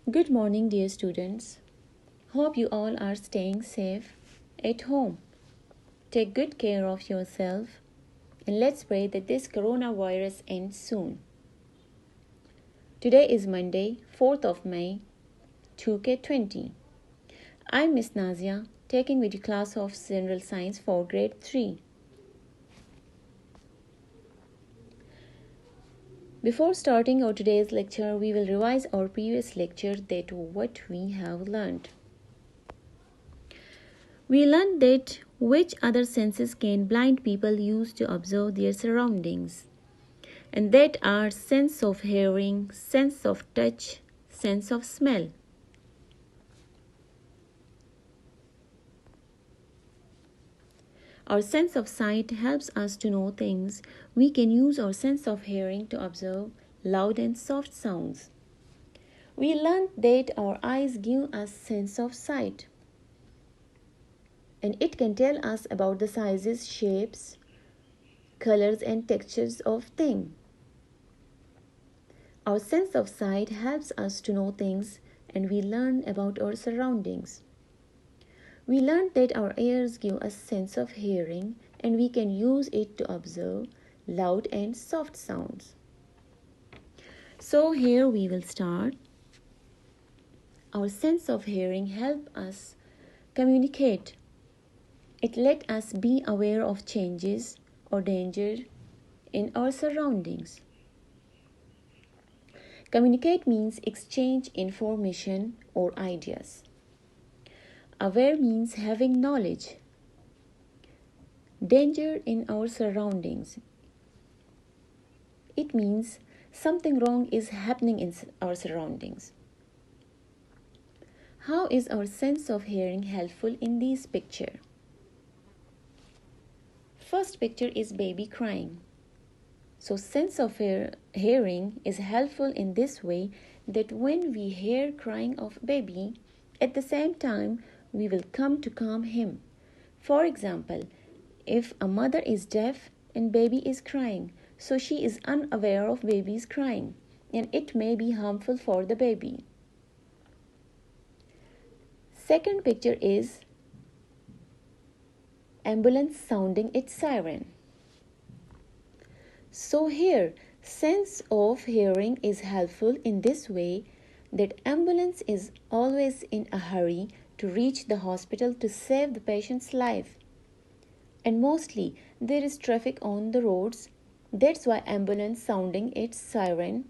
Good morning, dear students. Hope you all are staying safe at home. Take good care of yourself and let's pray that this coronavirus ends soon. Today is Monday, 4th of May, 2K20. I'm Miss Nazia, taking with you class of General Science for Grade 3. Before starting our today's lecture, we will revise our previous lecture that what we have learned. We learned that which other senses can blind people use to observe their surroundings, and that are sense of hearing, sense of touch, sense of smell. Our sense of sight helps us to know things. We can use our sense of hearing to observe loud and soft sounds. We learned that our eyes give us sense of sight, and it can tell us about the sizes, shapes, colors and textures of things. Our sense of sight helps us to know things and we learn about our surroundings. We learned that our ears give us sense of hearing and we can use it to observe loud and soft sounds. So here we will start. Our sense of hearing helps us communicate. It lets us be aware of changes or danger in our surroundings. Communicate means exchange information or ideas. Aware means having knowledge. Danger in our surroundings. It means something wrong is happening in our surroundings. How is our sense of hearing helpful in this picture? First picture is baby crying. So sense of hearing is helpful in this way that when we hear crying of baby, at the same time we will come to calm him. For example, if a mother is deaf and baby is crying, so she is unaware of baby's crying and it may be harmful for the baby. Second picture is ambulance sounding its siren. So here, sense of hearing is helpful in this way that ambulance is always in a hurry to reach the hospital to save the patient's life. And mostly there is traffic on the roads. That's why ambulance sounding its siren.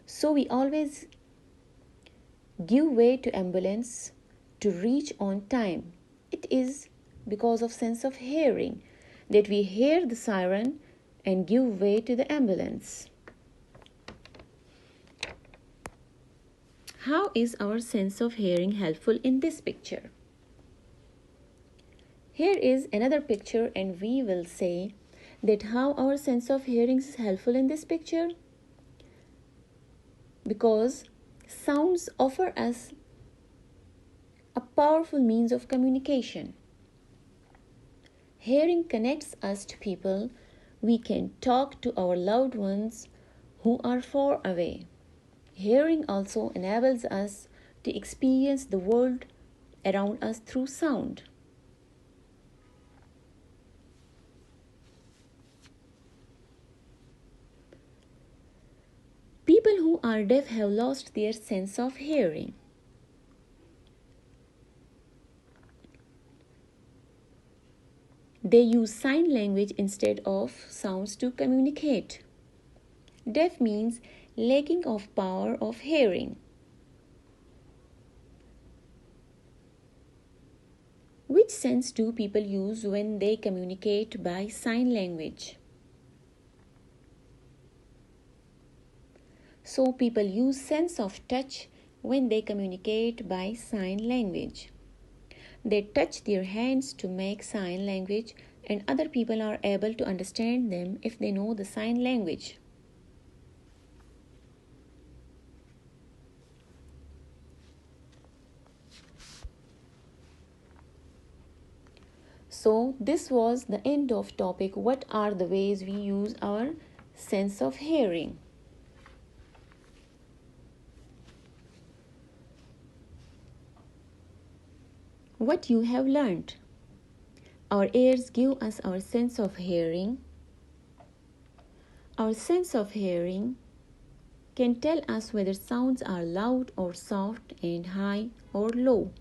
So we always give way to ambulance to reach on time. It is because of sense of hearing that we hear the siren and give way to the ambulance. How is our sense of hearing helpful in this picture? Here is another picture and we will say that how our sense of hearing is helpful in this picture. Because sounds offer us a powerful means of communication. Hearing connects us to people. We can talk to our loved ones who are far away. Hearing also enables us to experience the world around us through sound. People who are deaf have lost their sense of hearing. They use sign language instead of sounds to communicate. Deaf means lacking of power of hearing. Which sense do people use when they communicate by sign language? So people use sense of touch when they communicate by sign language. They touch their hands to make sign language and other people are able to understand them if they know the sign language. So this was the end of topic. What are the ways we use our sense of hearing? What you have learned. Our ears give us our sense of hearing. Our sense of hearing can tell us whether sounds are loud or soft and high or low.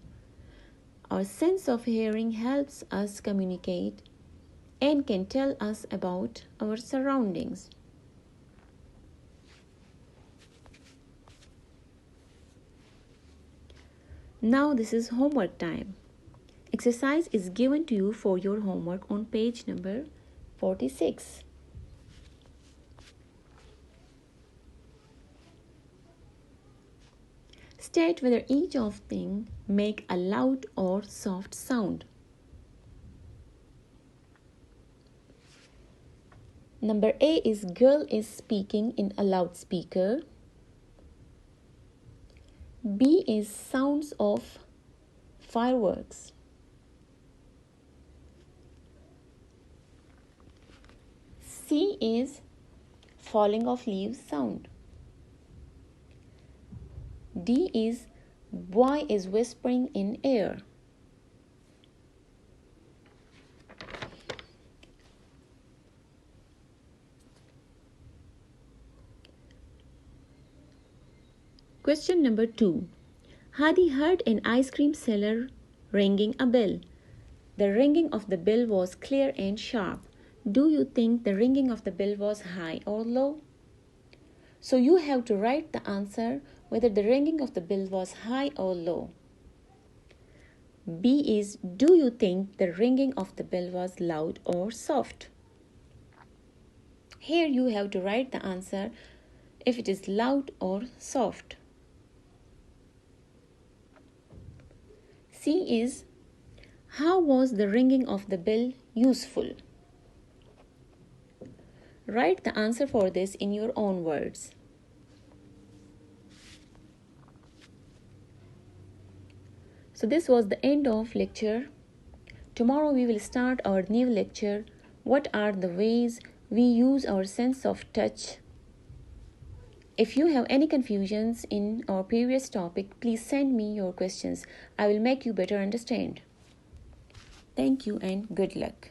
Our sense of hearing helps us communicate and can tell us about our surroundings. Now this is homework time. Exercise is given to you for your homework on page number 46. State whether each of them make a loud or soft sound. Number A is girl is speaking in a loudspeaker. B is sounds of fireworks. C is falling of leaves sound. D is boy is whispering in air. Question number 2. Hadi heard an ice cream seller ringing a bell. The ringing of the bell was clear and sharp. Do you think the ringing of the bell was high or low? So you have to write the answer whether the ringing of the bell was high or low. B is, do you think the ringing of the bell was loud or soft? Here you have to write the answer if it is loud or soft. C is, how was the ringing of the bell useful? Write the answer for this in your own words. So this was the end of lecture. Tomorrow we will start our new lecture. What are the ways we use our sense of touch? If you have any confusions in our previous topic, please send me your questions. I will make you better understand. Thank you and good luck.